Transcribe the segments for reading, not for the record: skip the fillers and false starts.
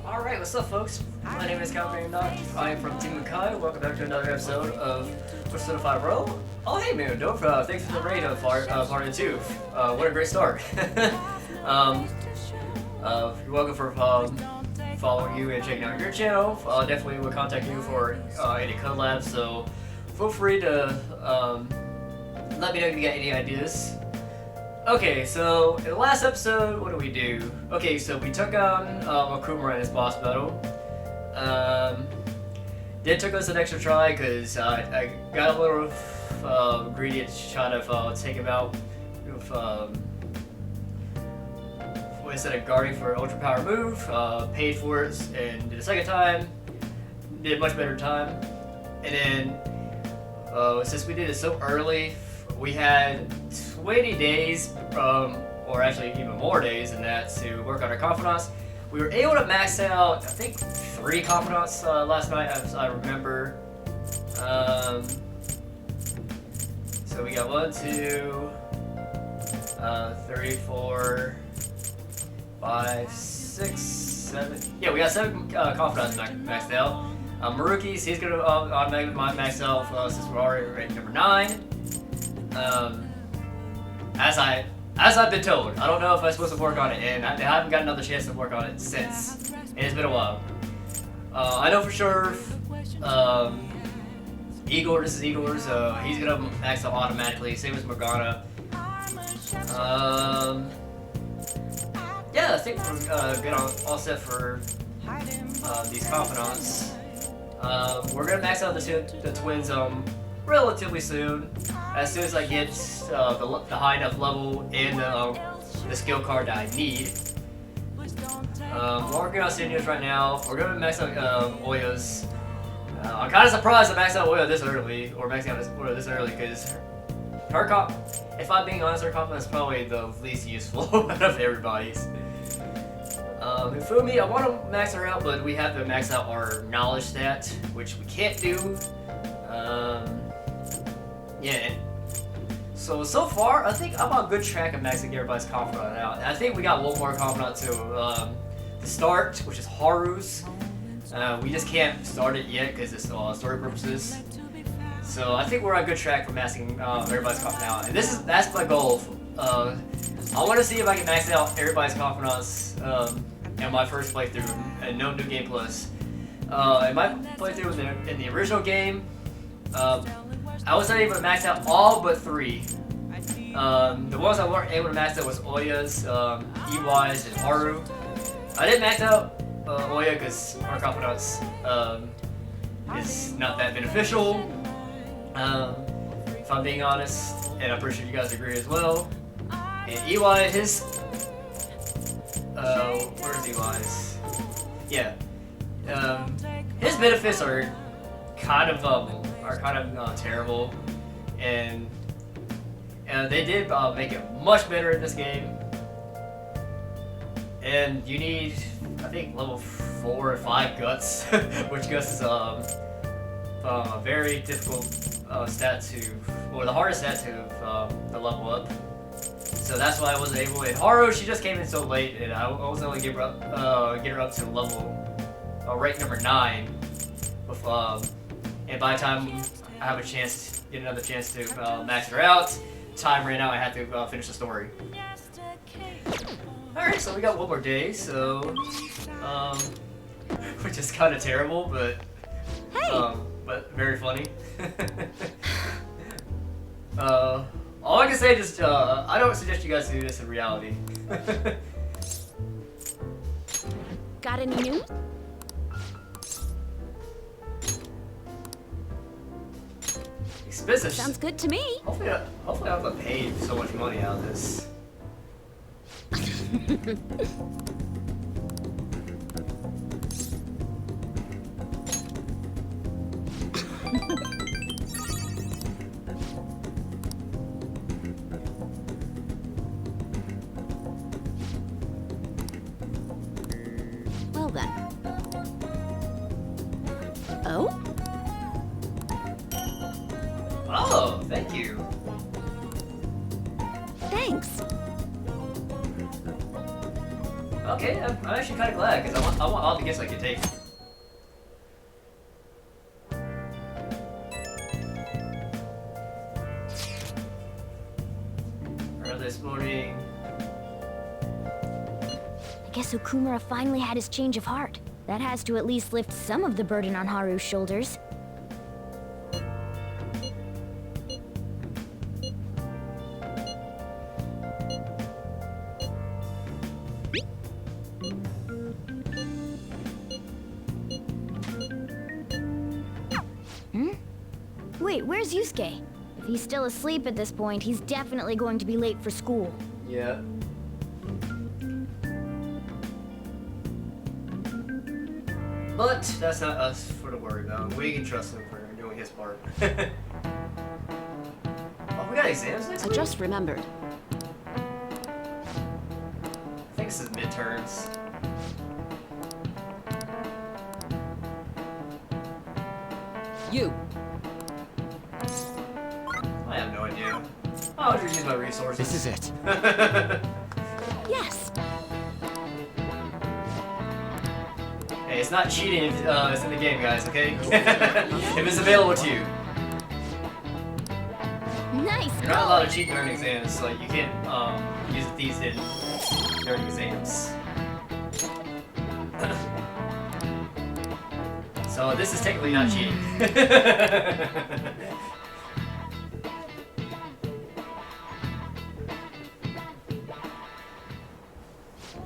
Alright, what's up folks? My name is Calvin. I am from Team Kai. Welcome back to another episode of Persona 5 Row. Oh hey Moon, thanks for the raid of part 2. What a great start. You're welcome for following you and checking out your channel. Definitely will contact you for any collabs, so feel free to let me know if you got any ideas. Okay, so in the last episode, what did we do? Okay, so we took on Okumara in his boss battle. It took us an extra try because I got a little greedy to try to take him out with instead of guarding for ultra power move. Paid for it and did a second time. Did a much better time. And then since we did it so early, we had 20 days, or actually even more days than that, to work on our confidants. We were able to max out, I think, 3 confidants last night, as I remember. So we got 1, 2, 3, 4, 5, 6, 7. Yeah, we got 7 confidants maxed out. Maruki's, he's gonna automatically max out since we're already at number 9. As I've been told, I don't know if I'm supposed to work on it, and I haven't got another chance to work on it since. And it's been a while. I know for sure, Igor, this is Igor's, he's gonna max out automatically, same as Morgana. Yeah, I think we're good all set for these confidants. We're gonna max out the twins relatively soon. As soon as I get the high enough level and the skill card that I need. We're working on seniors right now. We're gonna max out Oya's. I'm kind of surprised I maxed out Oya this early, or maxing out Oya this early, because her if I'm being honest, her confidence is probably the least useful out of everybody's. Ifumi, I want to max her out, but we have to max out our knowledge stat, which we can't do. Yeah. So far, I think I'm on good track of maxing everybody's confidant out. I think we got one more confidant to start, which is Haru's. We just can't start it yet because it's story purposes. So I think we're on good track for maxing everybody's confidant out, and that's my goal. I want to see if I can max out everybody's confidants in my first playthrough, and no new game plus. In my playthrough in the original game, I was not able to max out all but 3. The ones I weren't able to max out was Oya's, EY's, and Haru. I didn't max out Oya because our confidants is not that beneficial. If I'm being honest, and I'm pretty sure you guys agree as well. And EY, where's EY's? Yeah. His benefits are kind of terrible, and they did make it much better in this game. And you need, I think, level 4 or 5 guts, which guts is a very difficult stat or the hardest stat to level up. So that's why I wasn't able. And Haru, she just came in so late, and I was able to get her up to level rate number 9. With and by the time I have get another chance to max her out, time ran out. I had to finish the story. Alright, so we got one more day, so which is kind of terrible, but very funny. All I can say is I don't suggest you guys do this in reality. Got any news? Expensive. Sounds good to me. Hopefully I'm not paid so much money out of this. Well then. Oh? Oh, thank you. Thanks. Okay, I'm actually kind of glad because I want all the gifts I can take. Early this morning. I guess Okumara finally had his change of heart. That has to at least lift some of the burden on Haru's shoulders. Wait, where's Yusuke? If he's still asleep at this point, he's definitely going to be late for school. Yeah. But that's not us for to worry about. We can trust him for doing his part. Oh, we got exams next week? I just remembered. I think this is midterms. You. I have no idea. I'll just use my resources. This is it. Yes. Hey, it's not cheating if it's in the game, guys, okay? If it's available to you. Nice. You're not allowed to cheat during exams, so you can't use these during exams. So this is technically not cheating.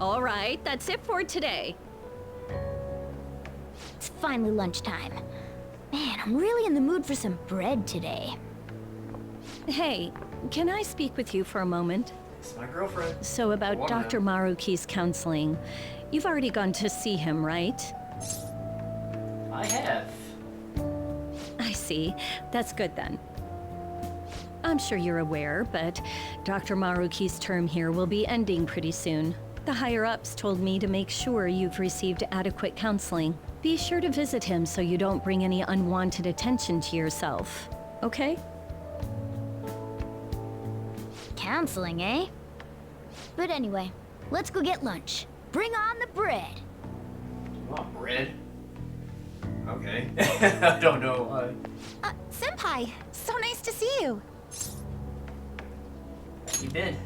All right, that's it for today. It's finally lunchtime. Man, I'm really in the mood for some bread today. Hey, can I speak with you for a moment? It's my girlfriend. So about Woman. Dr. Maruki's counseling. You've already gone to see him, right? I have. I see. That's good then. I'm sure you're aware, but Dr. Maruki's term here will be ending pretty soon. The higher-ups told me to make sure you've received adequate counseling. Be sure to visit him so you don't bring any unwanted attention to yourself. Okay? Counseling, eh? But anyway, let's go get lunch. Bring on the bread. You want bread? Okay. I don't know why. Senpai, so nice to see you. How you been?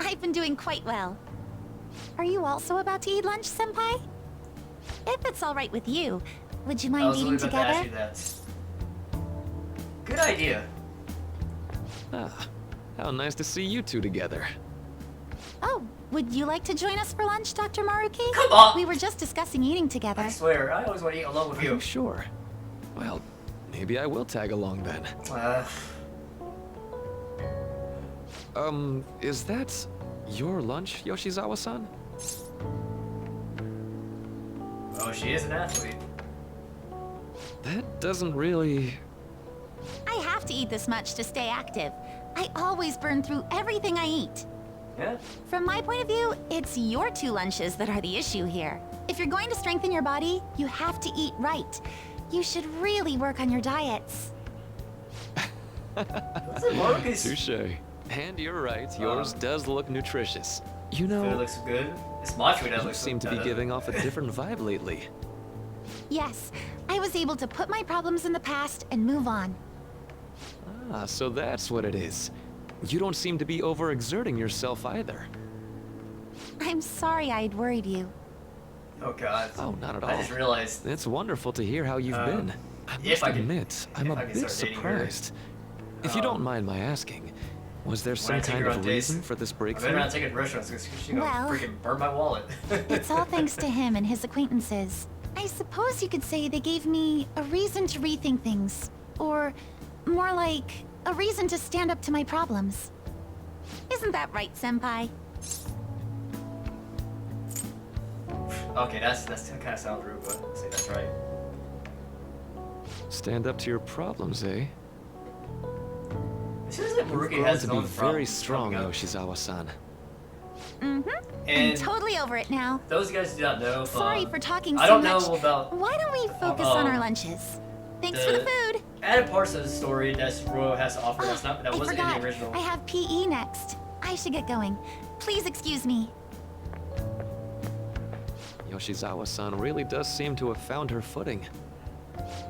I've been doing quite well. Are you also about to eat lunch, Senpai? If it's all right with you, would you I mind was eating literally about to ask together? you that. Good idea. Ah, how nice to see you two together. Oh, would you like to join us for lunch, Dr. Maruki? Come on! We were just discussing eating together. I swear, I always want to eat alone with Are you. you sure? Well, maybe I will tag along then. Is that your lunch, Yoshizawa-san? Oh, she is an athlete. That doesn't really... I have to eat this much to stay active. I always burn through everything I eat. Yeah? From my point of view, it's your 2 lunches that are the issue here. If you're going to strengthen your body, you have to eat right. You should really work on your diets. What's it, Marcus? Touche. And you're right, yours does look nutritious. You Food know, looks good. This macho does you look seem to be giving off a different vibe lately. Yes, I was able to put my problems in the past and move on. Ah, so that's what it is. You don't seem to be overexerting yourself either. I'm sorry I'd worried you. Oh god. Oh, not at all. I just realized. It's wonderful to hear how you've been. I if must I can- admit, I'm if a I can bit start dating her. surprised. If you don't mind my asking, was there When I some take kind her on of dates, reason for this I've been breakthrough? around taking restaurants because she's gonna Well- freaking burn my wallet. It's all thanks to him and his acquaintances. I suppose you could say they gave me a reason to rethink things. Or, more like, a reason to stand up to my problems. Isn't that right, Senpai? Okay, that kind of sounds rude, but I'll say that's right. Stand up to your problems, eh? It seems like You've Maruki grown has to his be own very problems strong, coming up. Yoshizawa-san. Mm-hmm. I'm And totally over it now. those guys do not know. Sorry for talking I so don't much. know about Why don't we focus on our lunches? Thanks for the food. added parts of the story that Royal has to offer. That's not that I wasn't forgot. in the original. I have PE next. I should get going. Please excuse me. Yoshizawa-san really does seem to have found her footing.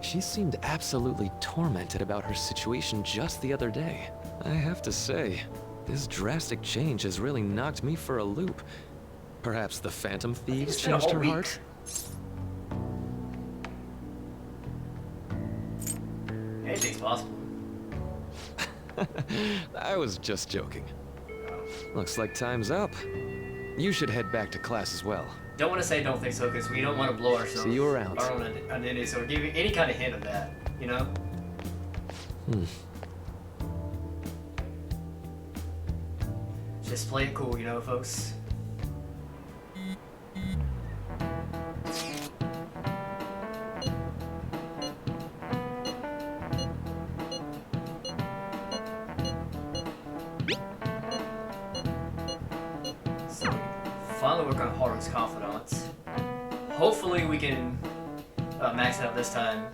She seemed absolutely tormented about her situation just the other day. I have to say, this drastic change has really knocked me for a loop. Perhaps the Phantom Thieves it's been a changed whole her week. heart? Anything's possible. I was just joking. Looks like time's up. You should head back to class as well. Don't want to say don't think so because we don't want to blow ourselves. See you around. Our own identity, so we're giving any kind of hint of that, you know? Just play it cool, you know, folks. So, finally work on Haru's confidants. Hopefully we can max it out this time.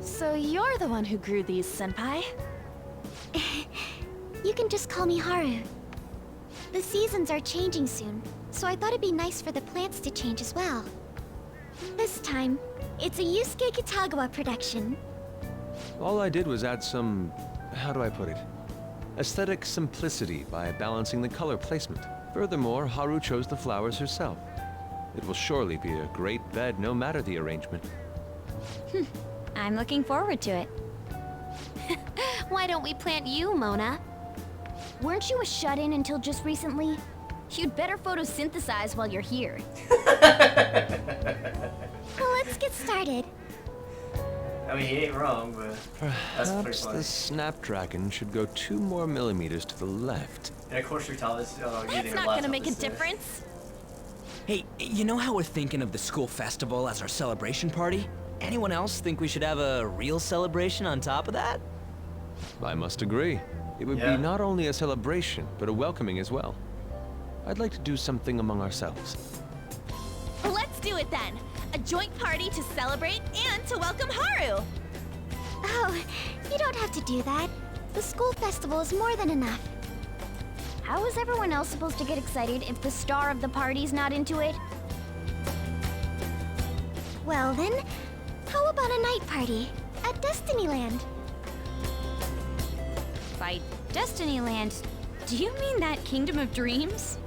So you're the one who grew these, Senpai? You can just call me Haru. The seasons are changing soon, so I thought it'd be nice for the plants to change as well. This time, it's a Yusuke Kitagawa production. All I did was add some, how do I put it? Aesthetic simplicity by balancing the color placement. Furthermore, Haru chose the flowers herself. It will surely be a great bed no matter the arrangement. I'm looking forward to it. Why don't we plant you, Mona? Weren't you a shut-in until just recently? You'd better photosynthesize while you're here. Well, let's get started. I mean, he ain't wrong, but that's pretty Perhaps funny. the Snapdragon should go 2 more millimeters to the left. And of course, your towel is That's using not gonna make a difference. Hey, you know how we're thinking of the school festival as our celebration party? Anyone else think we should have a real celebration on top of that? I must agree. It would Yeah. be not only a celebration, but a welcoming as well. I'd like to do something among ourselves. Let's do it then. A joint party to celebrate and to welcome Haru. Oh, you don't have to do that. The school festival is more than enough. How is everyone else supposed to get excited if the star of the party's not into it? Well then, how about a night party at Destinyland? By Destinyland, do you mean that Kingdom of Dreams?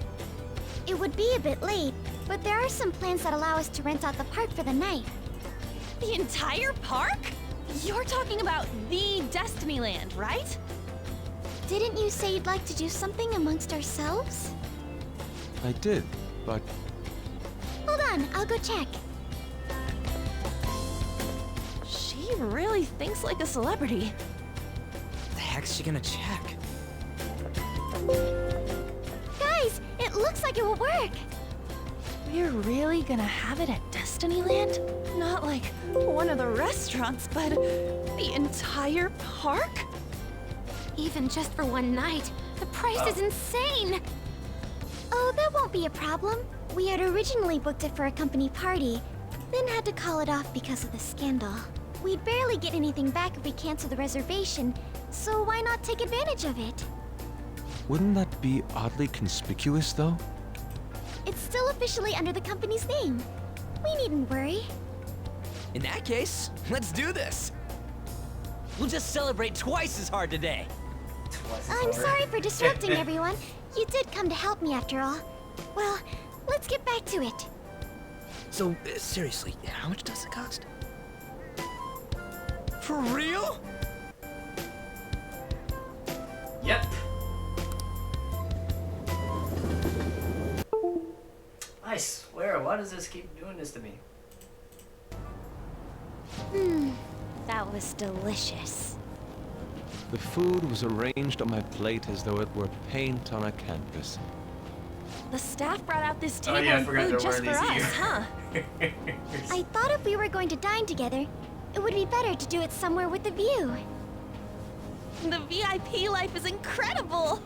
It would be a bit late, but there are some plans that allow us to rent out the park for the night. The entire park? You're talking about the Destinyland, right? Didn't you say you'd like to do something amongst ourselves? I did, but Hold on, I'll go check. She really thinks like a celebrity. The heck's she gonna check? Guys, it looks like it will work. We're really gonna have it at Destinyland? Not like one of the restaurants, but the entire park? Even just for one night, the price is insane. Oh, that won't be a problem. We had originally booked it for a company party, then had to call it off because of the scandal. We'd barely get anything back if we cancel the reservation, so why not take advantage of it? wouldn't that be oddly conspicuous, though? It's still officially under the company's name. We needn't worry. In that case, let's do this. We'll just celebrate twice as hard today. Twice as I'm hard. sorry for disrupting everyone. You did come to help me after all. Well, let's get back to it. So, seriously, how much does it cost? For real? Yep. I swear, why does this keep doing this to me? That was delicious. The food was arranged on my plate as though it were paint on a canvas. The staff brought out this Oh, table yeah, I and forgot food they're just for wearing us, these ears. huh? I thought if we were going to dine together, it would be better to do it somewhere with a view. The VIP life is incredible!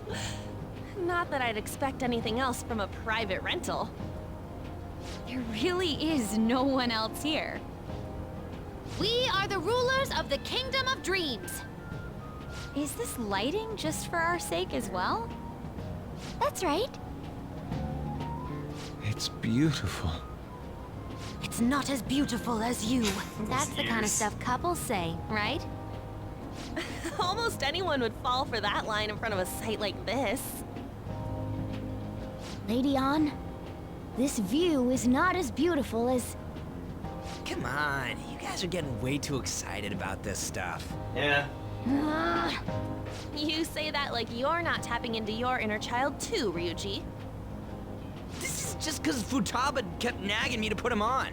Not that I'd expect anything else from a private rental. There really is no one else here. We are the rulers of the Kingdom of Dreams. Is this lighting just for our sake as well? That's right. It's beautiful. It's not as beautiful as you. That's the kind of stuff couples say, right? Almost anyone would fall for that line in front of a sight like this. Lady On, this view is not as beautiful as... Come on, you guys are getting way too excited about this stuff. Yeah. You say that like you're not tapping into your inner child too, Ryuji. This is just because Futaba kept nagging me to put him on.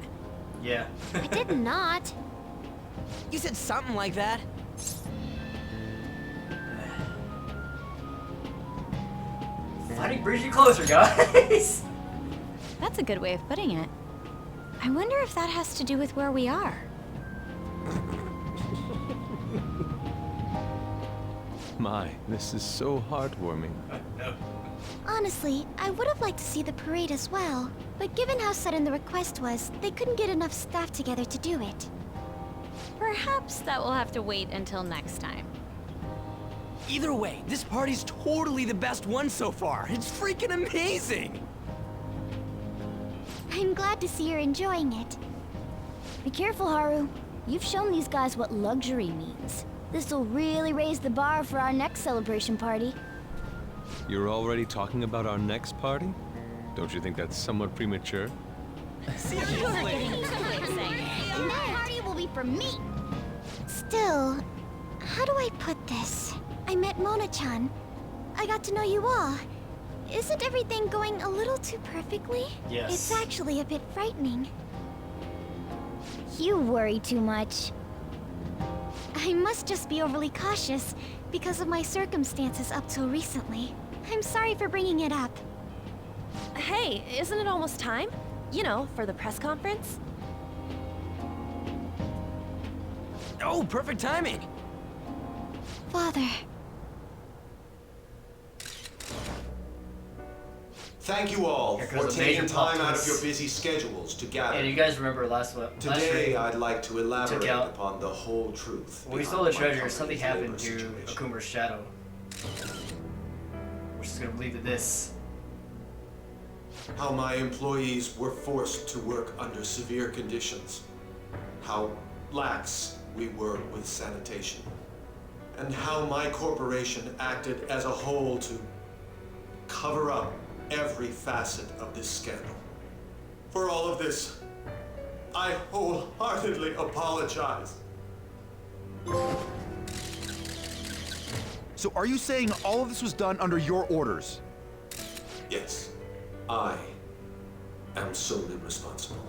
Yeah. I did not. You said something like that. Fighting brings you closer, guys. That's a good way of putting it. I wonder if that has to do with where we are. My, this is so heartwarming. Honestly, I would have liked to see the parade as well, but given how sudden the request was, they couldn't get enough staff together to do it. Perhaps that will have to wait until next time. Either way, this party's totally the best one so far. It's freaking amazing! I'm glad to see you're enjoying it. Be careful, Haru. You've shown these guys what luxury means. This'll really raise the bar for our next celebration party. You're already talking about our next party? Don't you think that's somewhat premature? Seriously? And that party will be for me! Still, how do I put this? I met Mona-chan. I got to know you all. Isn't everything going a little too perfectly? Yes. It's actually a bit frightening. You worry too much. I must just be overly cautious because of my circumstances up till recently. I'm sorry for bringing it up. Hey, isn't it almost time? You know, for the press conference? Oh, perfect timing! Father. Thank you all Here for goes a taking major time plot out of twist. your busy schedules to gather. And you guys remember last Today, stream, I'd like to elaborate out- upon the whole truth. when we behind stole the my treasure, company's something happened labor to situation. Okumara's shadow. Which is gonna lead to this. How my employees were forced to work under severe conditions. How lax we were with sanitation. And how my corporation acted as a whole to cover up every facet of this scandal. For all of this, I wholeheartedly apologize. So are you saying all of this was done under your orders? Yes, I am solely responsible.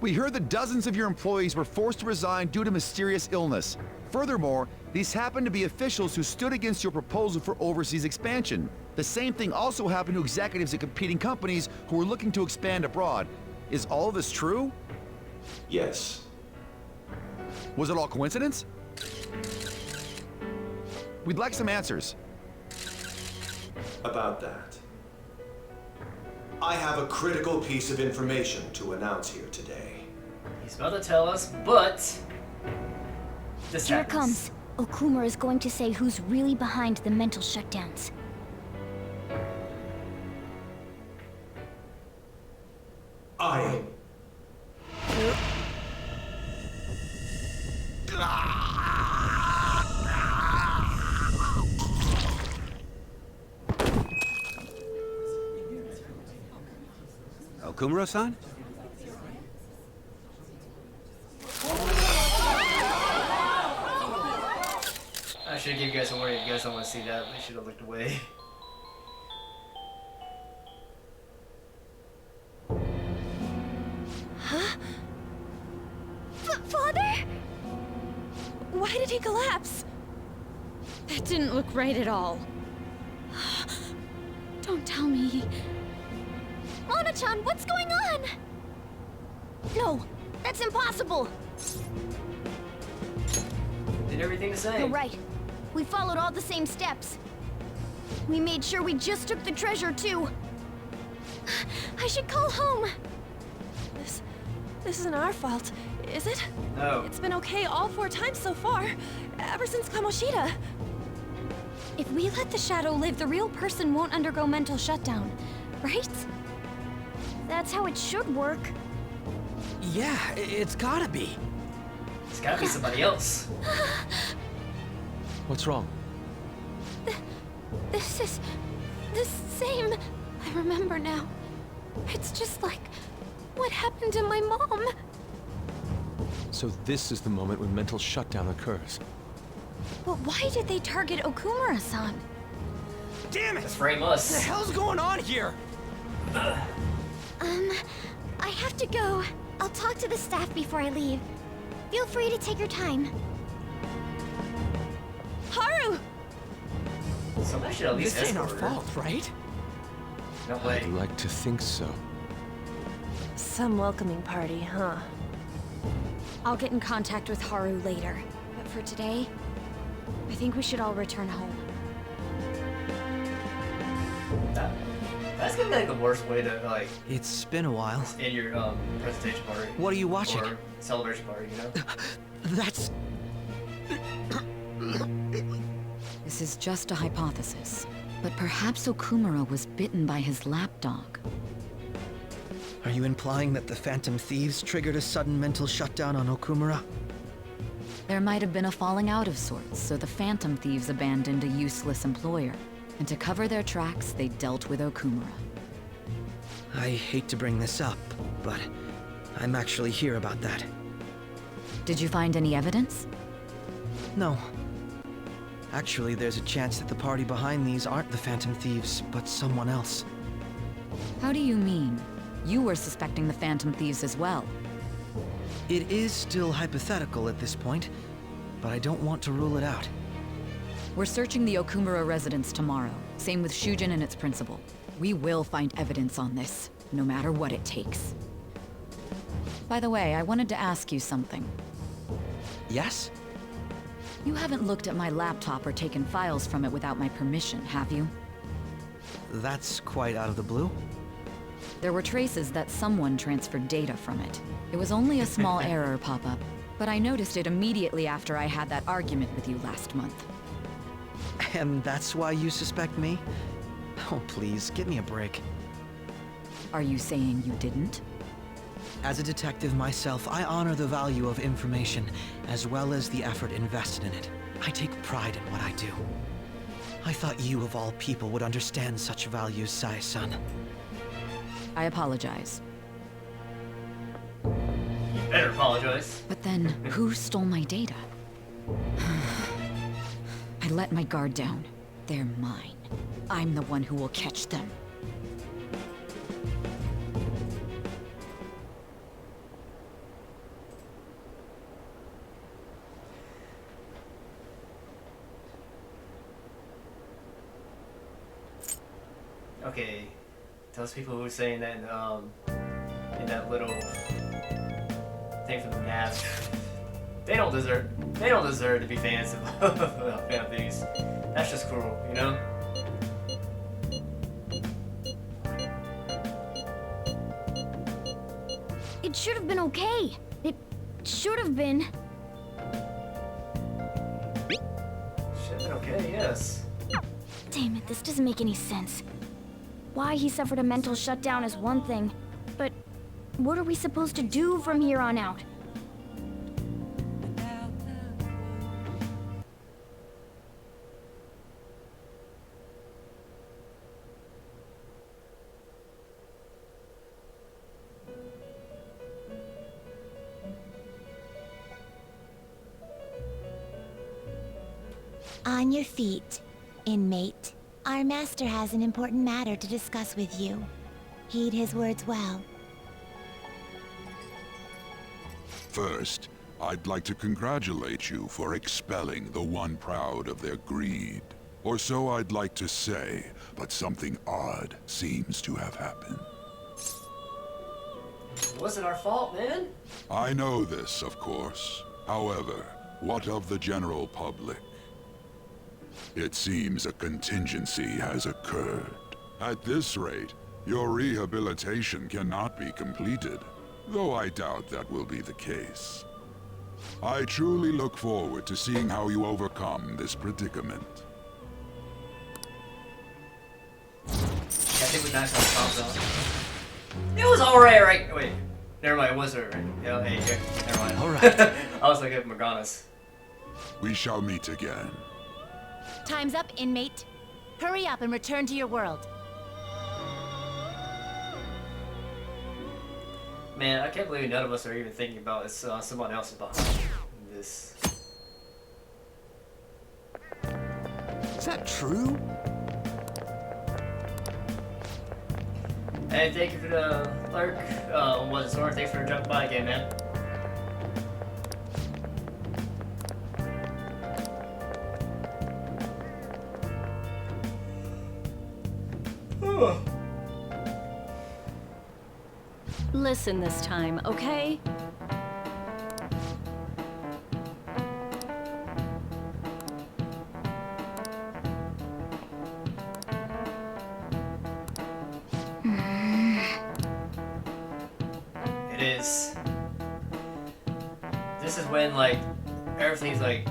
We heard that dozens of your employees were forced to resign due to mysterious illness. Furthermore, these happened to be officials who stood against your proposal for overseas expansion. The same thing also happened to executives at competing companies who were looking to expand abroad. Is all of this true? Yes. Was it all coincidence? We'd like some answers. About that. I have a critical piece of information to announce here today. He's about to tell us, but this Here it happens. comes. Okumara is going to say who's really behind the mental shutdowns. I... Okumura-san? I should give you guys a warning if you guys don't want to see that. I should have looked away. Father? Why did he collapse? That didn't look right at all. Don't tell me. Mona-chan, what's going on? No, that's impossible. Did everything the same. You're right. We followed all the same steps. We made sure we just took the treasure, too. I should call home. This isn't our fault, is it? No. It's been okay all 4 times so far, ever since Kamoshida. If we let the shadow live, the real person won't undergo mental shutdown, right? That's how it should work. Yeah, it's gotta be. It's gotta be somebody else. What's wrong? This is the same. I remember now. It's just like what happened to my mom. So this is the moment when mental shutdown occurs. But why did they target Okumara-san? Damn it! Let's frame What the us. hell's going on here? I have to go. I'll talk to the staff before I leave. Feel free to take your time. Haru! Somebody should at least This ain't our escort her. fault, right? No way. I'd like to think so. Some welcoming party, huh? I'll get in contact with Haru later. But for today, I think we should all return home. That's gonna be like the worst way to like It's been a while. end your presentation party. What are you watching? Or celebration party, you know? That's... This is just a hypothesis, but perhaps Okumara was bitten by his lapdog. Are you implying that the Phantom Thieves triggered a sudden mental shutdown on Okumara? There might have been a falling out of sorts, so the Phantom Thieves abandoned a useless employer. And to cover their tracks, they dealt with Okumara. I hate to bring this up, but I'm actually here about that. Did you find any evidence? No. Actually, there's a chance that the party behind these aren't the Phantom Thieves, but someone else. How do you mean? You were suspecting the Phantom Thieves as well. It is still hypothetical at this point, but I don't want to rule it out. We're searching the Okumara residence tomorrow. Same with Shujin and its principal. We will find evidence on this, no matter what it takes. By the way, I wanted to ask you something. Yes? You haven't looked at my laptop or taken files from it without my permission, have you? That's quite out of the blue. There were traces that someone transferred data from it. It was only a small error pop-up, but I noticed it immediately after I had that argument with you last month. And that's why you suspect me? Oh, please, give me a break. Are you saying you didn't? As a detective myself, I honor the value of information, as well as the effort invested in it. I take pride in what I do. I thought you, of all people, would understand such values, Sai-san. I apologize. You better apologize. But then, who stole my data? I let my guard down. They're mine. I'm the one who will catch them. Okay, those people who were saying that in that little thing from the NAS, they don't deserve to be fans of these. That's just cruel, you know? It should have been okay. It should have been. Should have been okay, yes. Damn it, this doesn't make any sense. Why he suffered a mental shutdown is one thing, but what are we supposed to do from here on out? On your feet, inmate. Our master has an important matter to discuss with you. Heed his words well. First, I'd like to congratulate you for expelling the one proud of their greed. Or so I'd like to say, but something odd seems to have happened. It wasn't our fault, man. I know this, of course. However, what of the general public? It seems a contingency has occurred. At this rate, your rehabilitation cannot be completed, though I doubt that will be the case. I truly look forward to seeing how you overcome this predicament. max on confidant. It was alright, right? Wait. Never mind, it was alright. Yeah, hey, never mind. Alright. I was looking at Morgana's. We shall meet again. Time's up, inmate. Hurry up and return to your world. Man, I can't believe none of us are even thinking about it's someone else is behind this. Is that true? Hey, thank you for the lurk. Was it Soren? Thanks for jumping by again, man. Listen this time, okay? It is. This is when, like, everything's, like,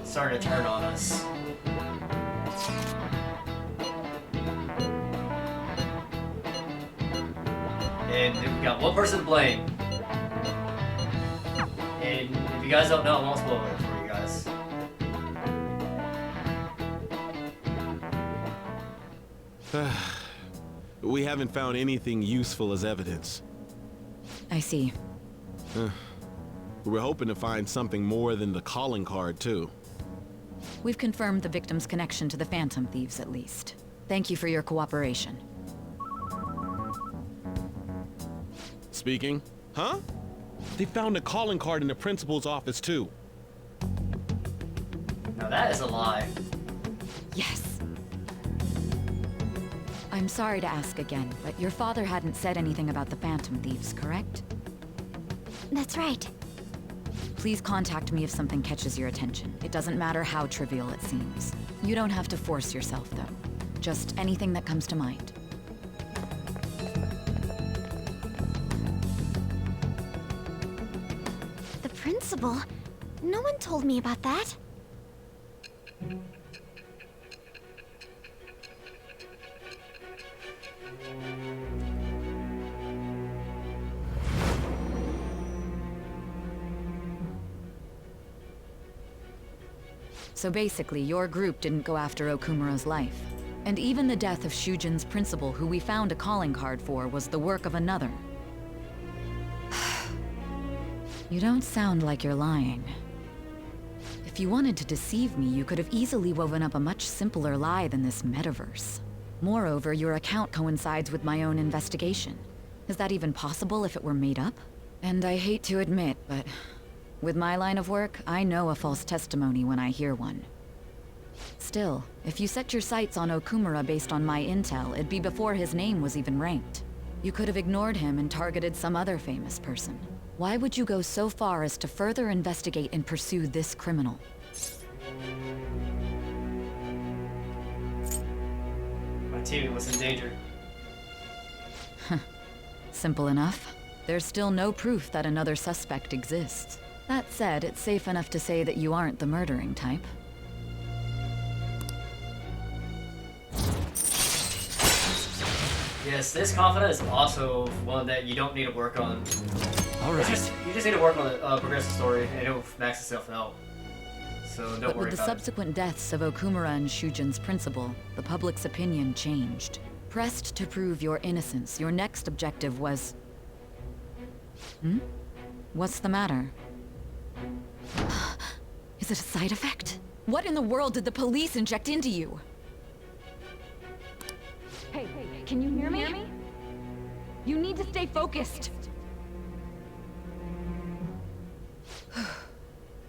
starting to turn on us. And we got one person to blame. And if you guys don't know, I won't spoil it for you guys. We haven't found anything useful as evidence. I see. We were hoping to find something more than the calling card, too. We've confirmed the victim's connection to the Phantom Thieves, at least. Thank you for your cooperation. Speaking? Huh? They found a calling card in the principal's office, too. Now that is a lie. Yes. I'm sorry to ask again, but your father hadn't said anything about the Phantom Thieves, correct? That's right. Please contact me if something catches your attention. It doesn't matter how trivial it seems. You don't have to force yourself, though. Just anything that comes to mind. The principal? No one told me about that. So basically, your group didn't go after Okumara's life. And even the death of Shujin's principal, who we found a calling card for, was the work of another. You don't sound like you're lying. If you wanted to deceive me, you could have easily woven up a much simpler lie than this metaverse. Moreover, your account coincides with my own investigation. Is that even possible if it were made up? And I hate to admit, but with my line of work, I know a false testimony when I hear one. Still, if you set your sights on Okumara based on my intel, it'd be before his name was even ranked. You could have ignored him and targeted some other famous person. Why would you go so far as to further investigate and pursue this criminal? My team was in danger. Simple enough. There's still no proof that another suspect exists. That said, it's safe enough to say that you aren't the murdering type. Yes, this confidant is also one that you don't need to work on. Alright. You just need to work on the progressive story, and it'll max itself out. So don't But worry with the about subsequent deaths of Okumara and Shujin's principal, the public's opinion changed. Pressed to prove your innocence, your next objective was... What's the matter? Is it a side effect? What in the world did the police inject into you? Hey, can you hear me? You need to stay focused.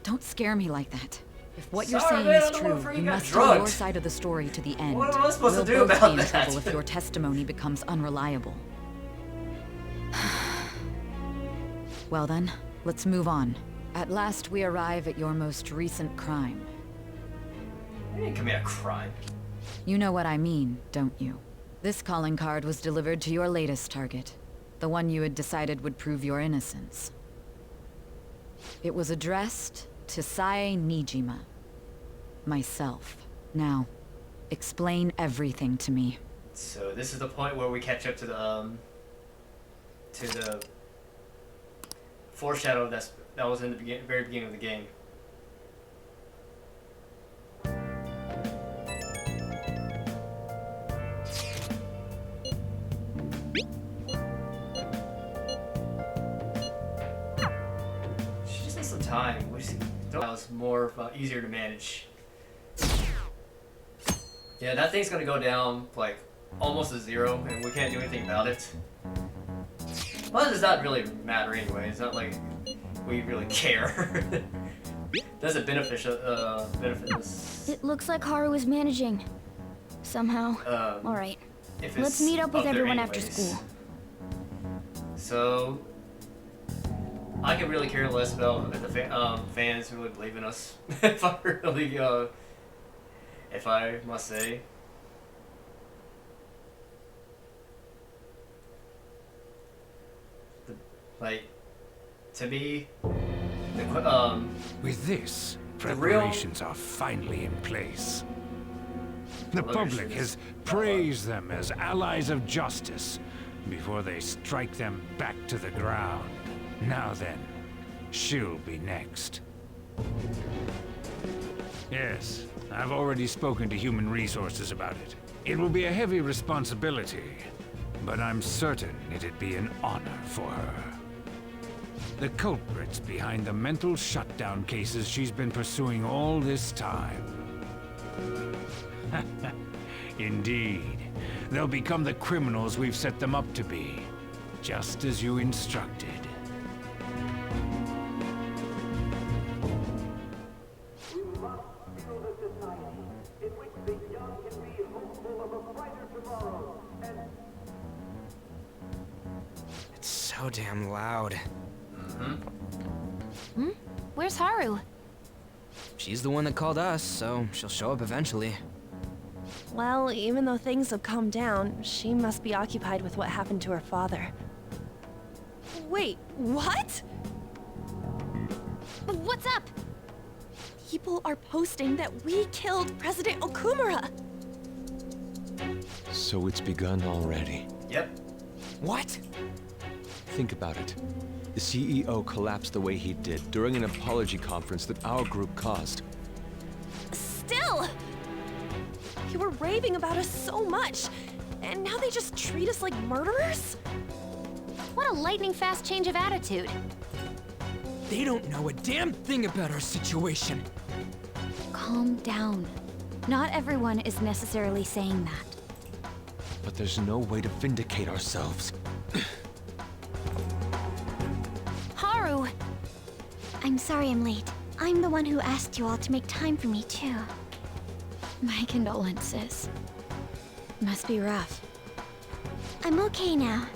Don't scare me like that. If what you're saying is true, you must tell your side of the story to the end. What am I supposed to do We'll both about be in that? trouble if your testimony becomes unreliable. Well then, let's move on. At last we arrive at your most recent crime. You didn't commit a crime. You know what I mean, don't you? This calling card was delivered to your latest target. The one you had decided would prove your innocence. It was addressed to Sae Nijima. Myself. Now, explain everything to me. So this is the point where we catch up to the foreshadow that was in the very beginning of the game. She just needs some time. We just thought that was more easier to manage. Yeah, that thing's gonna go down like almost to 0, and we can't do anything about it. But it does not really matter anyway. It's not like we really care. Doesn't benefit us. It looks like Haru is managing. Somehow. Alright. Let's meet up with everyone after school. So I can really care less about if the fans really believe in us. If I really, if I must say. Like, to me, with this, preparations are finally in place. The public has praised them as allies of justice before they strike them back to the ground. Now then, she'll be next. Yes, I've already spoken to Human Resources about it. It will be a heavy responsibility, but I'm certain it'd be an honor for her. The culprits behind the mental shutdown cases she's been pursuing all this time. Indeed. They'll become the criminals we've set them up to be, just as you instructed. It's so damn loud. Where's Haru? She's the one that called us, so she'll show up eventually. Well, even though things have calmed down, she must be occupied with what happened to her father. Wait, what? What's up? People are posting that we killed President Okumara! So it's begun already. Yep. What? Think about it. The CEO collapsed the way he did during an apology conference that our group caused. Still! You were raving about us so much, and now they just treat us like murderers? What a lightning-fast change of attitude. They don't know a damn thing about our situation. Calm down. Not everyone is necessarily saying that. But there's no way to vindicate ourselves. Haru! I'm sorry I'm late. I'm the one who asked you all to make time for me, too. My condolences. Must be rough. I'm okay now.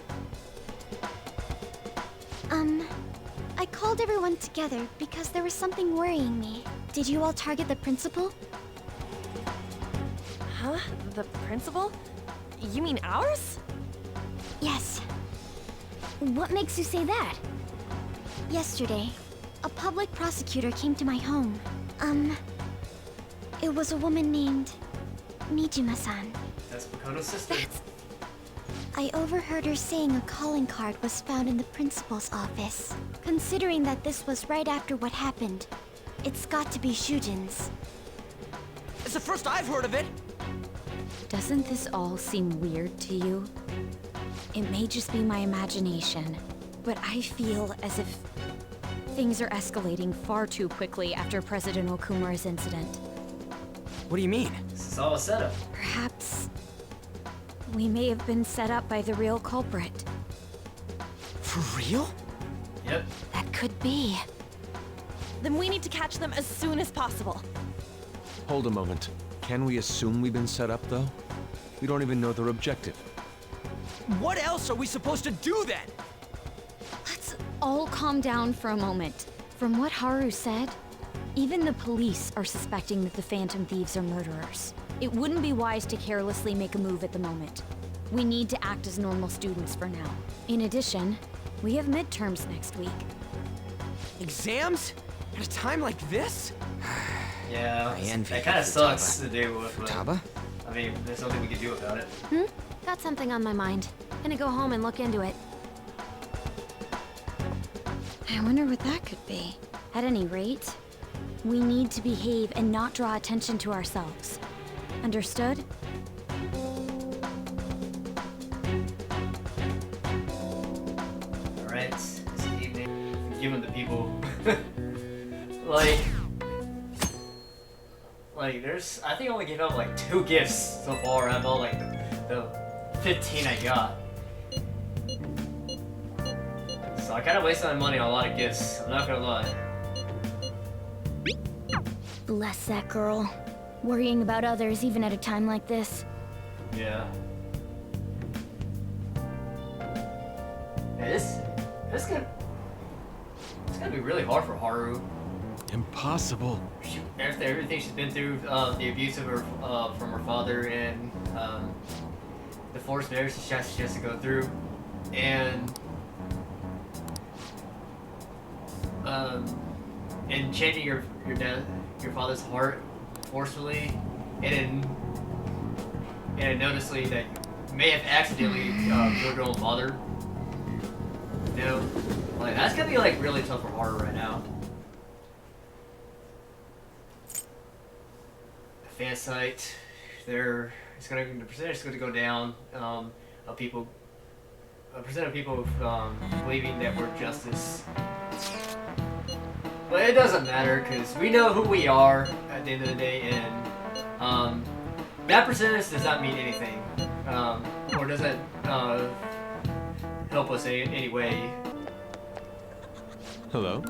I called everyone together because there was something worrying me. Did you all target the principal? Huh? The principal? You mean ours? Yes. What makes you say that? Yesterday, a public prosecutor came to my home. It was a woman named Nijima-san. That's Makoto's sister. I overheard her saying a calling card was found in the principal's office. Considering that this was right after what happened, it's got to be Shujin's. It's the first I've heard of it! Doesn't this all seem weird to you? It may just be my imagination, but I feel as if things are escalating far too quickly after President Okumara's incident. What do you mean? This is all a setup. Perhaps we may have been set up by the real culprit. For real? Yep. That could be. Then we need to catch them as soon as possible. Hold a moment. Can we assume we've been set up, though? We don't even know their objective. What else are we supposed to do then? Let's all calm down for a moment. From what Haru said, even the police are suspecting that the Phantom Thieves are murderers. It wouldn't be wise to carelessly make a move at the moment. We need to act as normal students for now. In addition, we have midterms next week. Exams? At a time like this? Yeah, I envy that kind of you, sucks Futaba. to deal with. But, Futaba? I mean, there's nothing we can do about it. Got something on my mind. Gonna go home and look into it. I wonder what that could be. At any rate, we need to behave and not draw attention to ourselves. Understood? Alright, this evening, giving the people, like, there's, I think I only gave out like 2 gifts so far out of all like the 15 I got. So I kind of wasted my money on a lot of gifts, I'm not gonna lie. Bless that girl. Worrying about others even at a time like this. Yeah. Hey, it's gonna be really hard for Haru. Impossible. After everything she's been through, the abuse of her from her father and the forced marriage she has to go through, and changing your father's heart forcefully, and noticeably that you may have accidentally killed your own father. You know, like that's gonna be like really tough for Haru right now. The fan site, the percentage is going to go down. Of people, a percent of people believing that we're justice. But it doesn't matter because we know who we are at the end of the day, and that percentage does not mean anything, or doesn't help us in any way. Hello?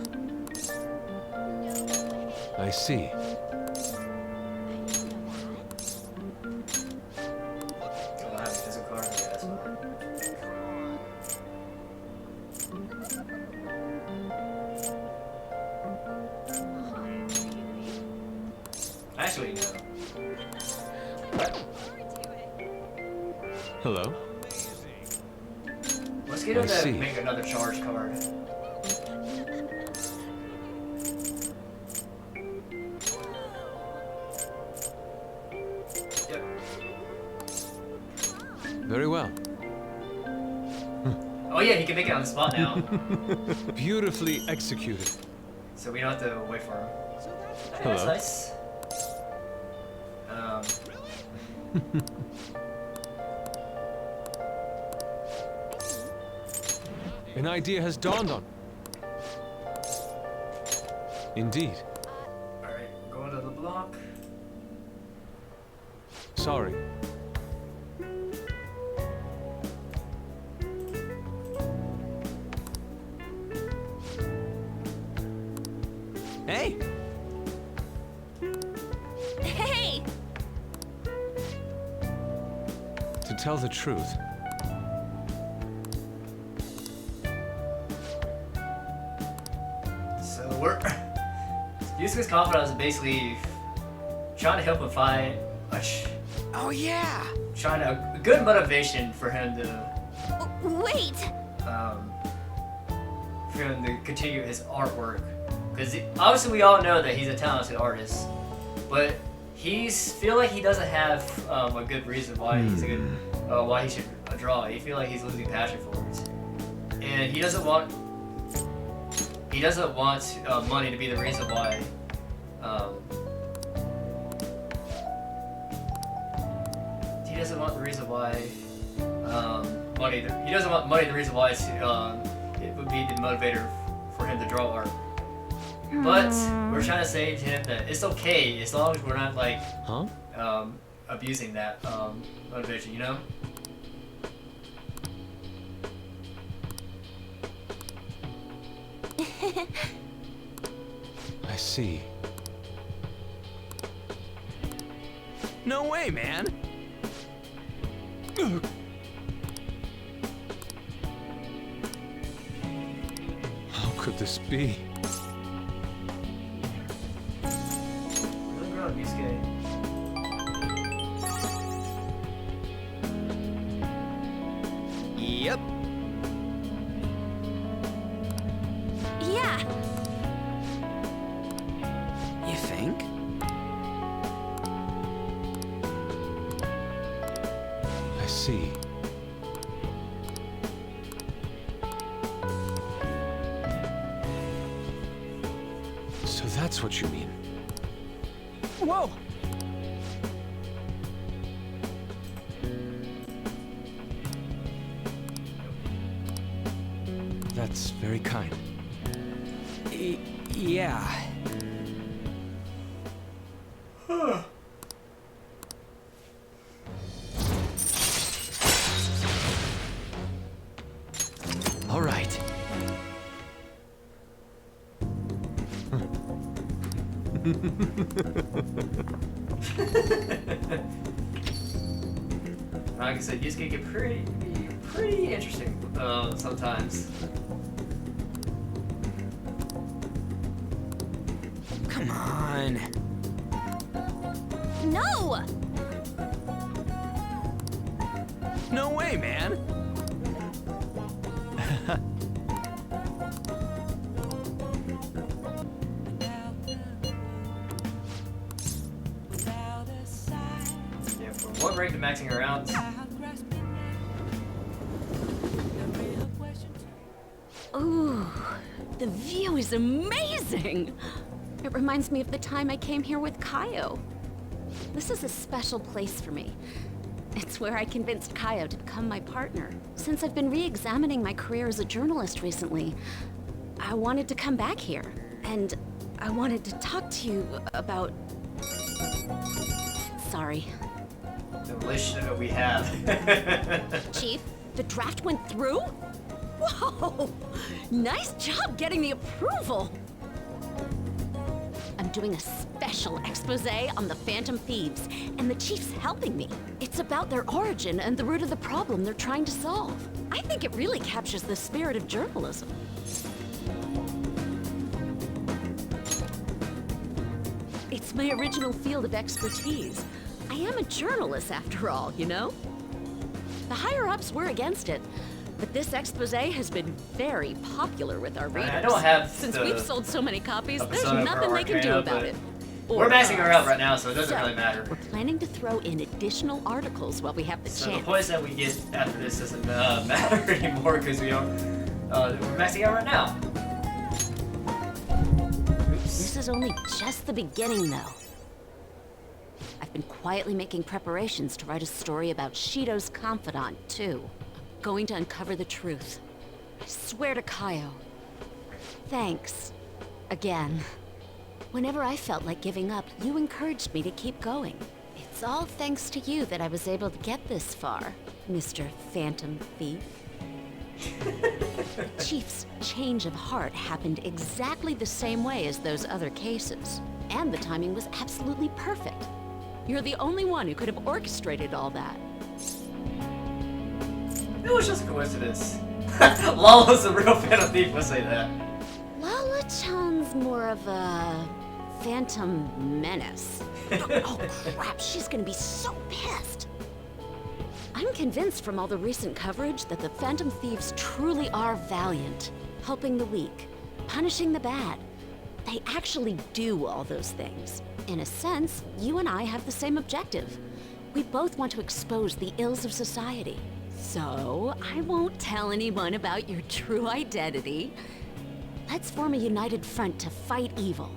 I see. Actually, no. Hello? Let's get him to make another charge card. Yep. Very well. Oh yeah, he can make it on the spot now. Beautifully executed. So we don't have to wait for him. Okay, Hello. that's nice. An idea has dawned on. Indeed. Alright, we're going to the block. Sorry. Hey! Hey! To tell the truth, So we're Yusuke's confidant is basically trying to help him find Oh yeah! trying to a good motivation for him to Wait! continue his artwork, because obviously we all know that he's a talented artist, but feel like he doesn't have a good reason why he's a good why he should draw. He feel like he's losing passion for it, and he doesn't want money to be the reason why. He doesn't want the reason why he doesn't want money the reason why it would be the motivator for him to draw art. But we're trying to say to him that it's okay as long as we're not like abusing that motivation, you know? I see. No way, man! How could this be? Look around, Yusuke. Yep. Yeah. You think? I see. So that's what you mean. Whoa! That's very kind. Yeah. All right. Like I said, these can get pretty interesting sometimes. Come on. No! No way, man. Yeah, from one break to maxing around. Ooh, the view is amazing! It reminds me of the time I came here with Kaio. This is a special place for me. It's where I convinced Kaio to become my partner. Since I've been re-examining my career as a journalist recently, I wanted to come back here. And I wanted to talk to you about... Sorry. The relationship that we have. Chief, the draft went through? Whoa! Nice job getting the approval! I'm doing a special expose on the Phantom Thieves, and the Chief's helping me. It's about their origin and the root of the problem they're trying to solve. I think it really captures the spirit of journalism. It's my original field of expertise. I am a journalist after all, you know? The higher-ups were against it, but this expose has been very popular with our readers. I don't have Since we've sold so many copies, there's episode of nothing they can do Arcana, about it. We're maxing her out right now, so it doesn't really matter. We're planning to throw in additional articles while we have the So chance. the points that we get after this doesn't matter anymore because we are we're maxing out right now. Oops. This is only just the beginning, though. I've been quietly making preparations to write a story about Shido's confidant, too. I'm going to uncover the truth. I swear to Kaio. Thanks. Again. Whenever I felt like giving up, you encouraged me to keep going. It's all thanks to you that I was able to get this far, Mr. Phantom Thief. Chief's change of heart happened exactly the same way as those other cases. And the timing was absolutely perfect. You're the only one who could have orchestrated all that. It was just a coincidence. Lala's a real Phantom Thief, let's say that. Lala-chan's more of a Phantom Menace. Oh crap, she's gonna be so pissed. I'm convinced from all the recent coverage that the Phantom Thieves truly are valiant, helping the weak, punishing the bad. They actually do all those things. In a sense, you and I have the same objective. We both want to expose the ills of society. So, I won't tell anyone about your true identity. Let's form a united front to fight evil.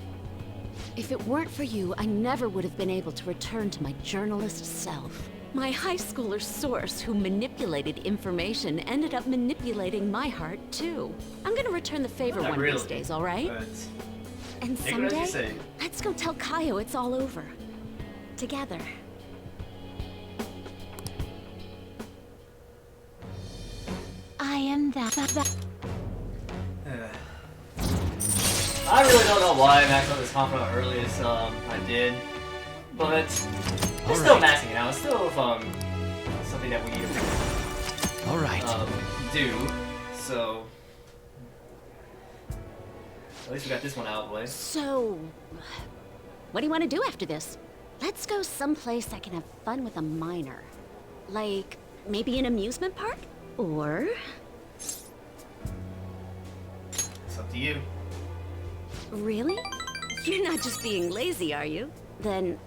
If it weren't for you, I never would have been able to return to my journalist self. My high schooler source who manipulated information ended up manipulating my heart, too. I'm gonna return the favor Not one really, of these days, all right? And take it as you someday, say. let's go tell Kaio it's all over. Together. I am that. I really don't know why I maxed out this confidant early as I did, but it's still maxing it out. It's still something that we need to do. So at least we got this one out of the way. So, what do you want to do after this? Let's go someplace I can have fun with a minor. Like, maybe an amusement park? Or... It's up to you. Really? You're not just being lazy, are you? Then,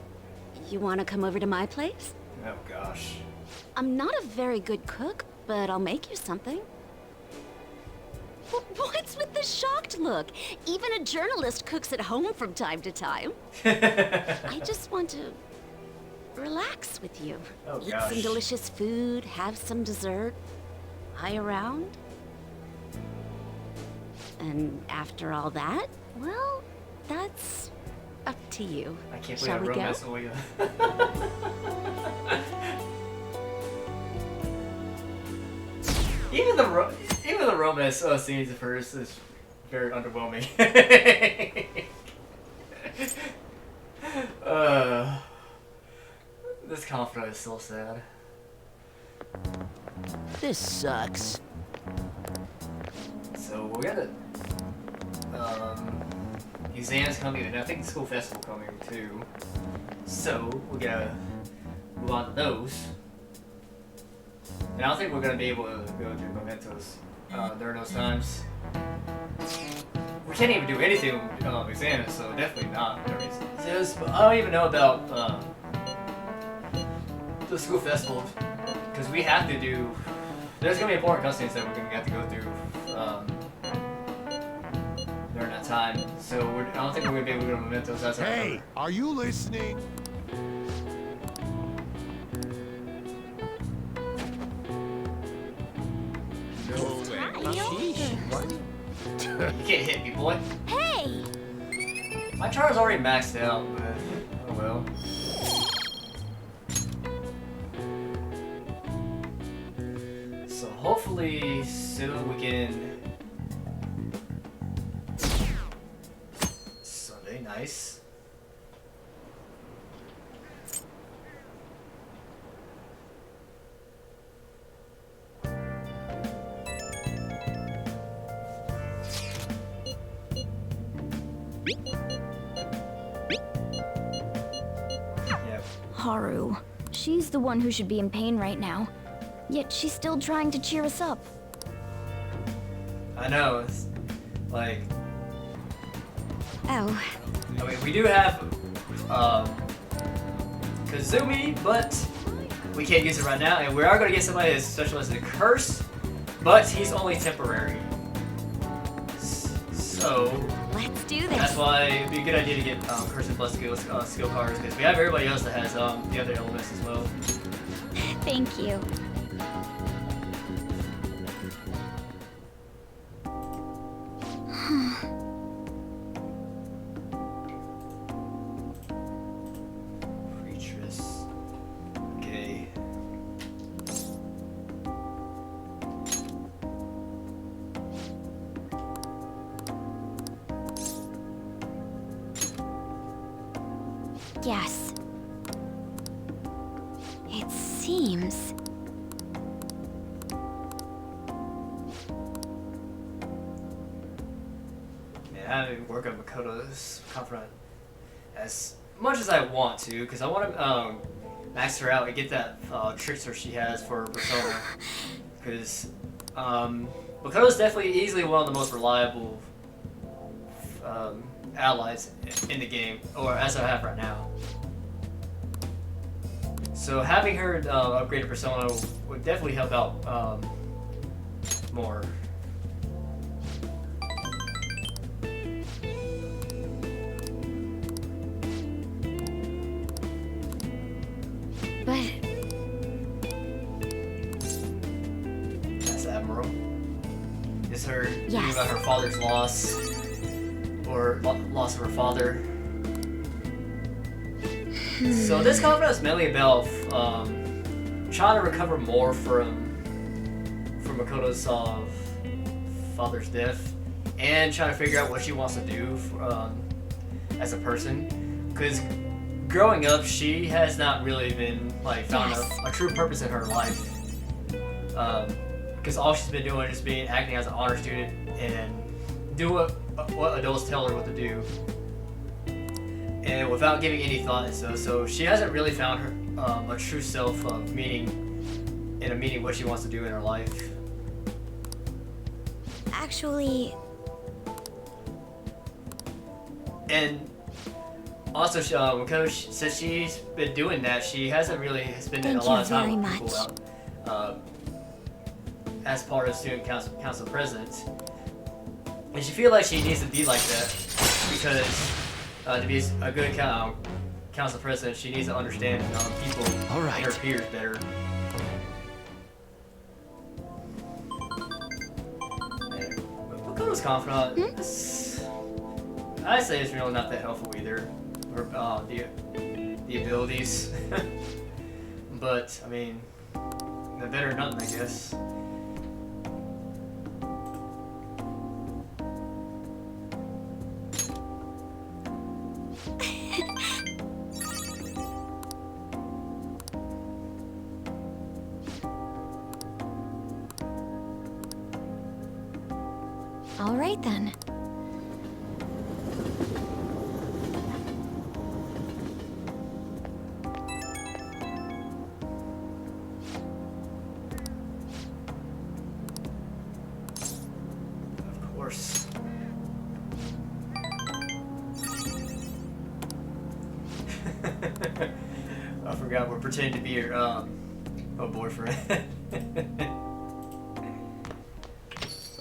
you want to come over to my place? Oh gosh. I'm not a very good cook, but I'll make you something. What's with the shocked look? Even a journalist cooks at home from time to time. I just want to relax with you. Oh, Eat gosh. some delicious food, have some dessert, lie around. And after all that, well, that's up to you. I can't believe Shall I we wrote go? Magnolia. Even the romance scenes of hers is very underwhelming. This conflict is so sad. This sucks. So we got exams coming, and I think the school festival coming too. So we gotta move on to those. And I don't think we're gonna be able to go do mementos during those times. We can't even do anything with exams, so definitely not during exams. But I don't even know about the school festival, because we have to do. There's gonna be important cutscenes that we're gonna have to go through during that time. So I don't think we're gonna be able to go to mementos. That's Hey, are you listening? You can't hit me, boy. Hey! My char's already maxed out, but oh well. So hopefully soon we can. Sunday, nice. Haru. She's the one who should be in pain right now. Yet she's still trying to cheer us up. I know, it's like. Oh. I mean, we do have Kazumi, but we can't use it right now, and we are going to get somebody that's specialized in curse, but he's only temporary. So let's do this. That's why it'd be a good idea to get curse and plus skill cards, because we have everybody else that has the other elements as well. Thank you. Creatress. Okay. Yes. It seems. Man, I haven't worked on Makoto's confront as much as I want to, because I want to max her out and get that trickster she has for her persona. Because Makoto's definitely easily one of the most reliable allies in the game, or as I have right now. So having her upgrade her persona would definitely help out more. But That's Admiral. Is her thinking Yes. about her father's loss, or loss of her father. So this conflict is mainly about trying to recover more from Makoto's father's death, and trying to figure out what she wants to do as a person. Because growing up, she has not really been like found a true purpose in her life. Because all she's been doing is acting as an honor student and do what adults tell her what to do, and without giving any thought and stuff. So she hasn't really found her a true self of meaning what she wants to do in her life. actually, And also, Makoto, since she's been doing that, she hasn't really spending a Thank lot you of time very with people out, as part of student council president. And she feels like she needs to be like that because to be a good council president, she needs to understand people and her peers better. Okumara's confidant. I say it's really not that helpful either. Or the abilities, but I mean, they're better than nothing, I guess. All right then. Of course. I forgot we're pretending to be your boyfriend.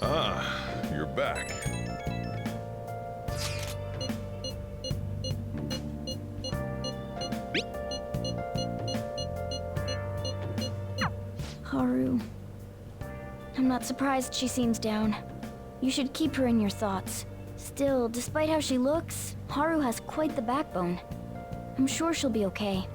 Ah, you're back. Haru. I'm not surprised she seems down. You should keep her in your thoughts. Still, despite how she looks, Haru has quite the backbone. I'm sure she'll be okay.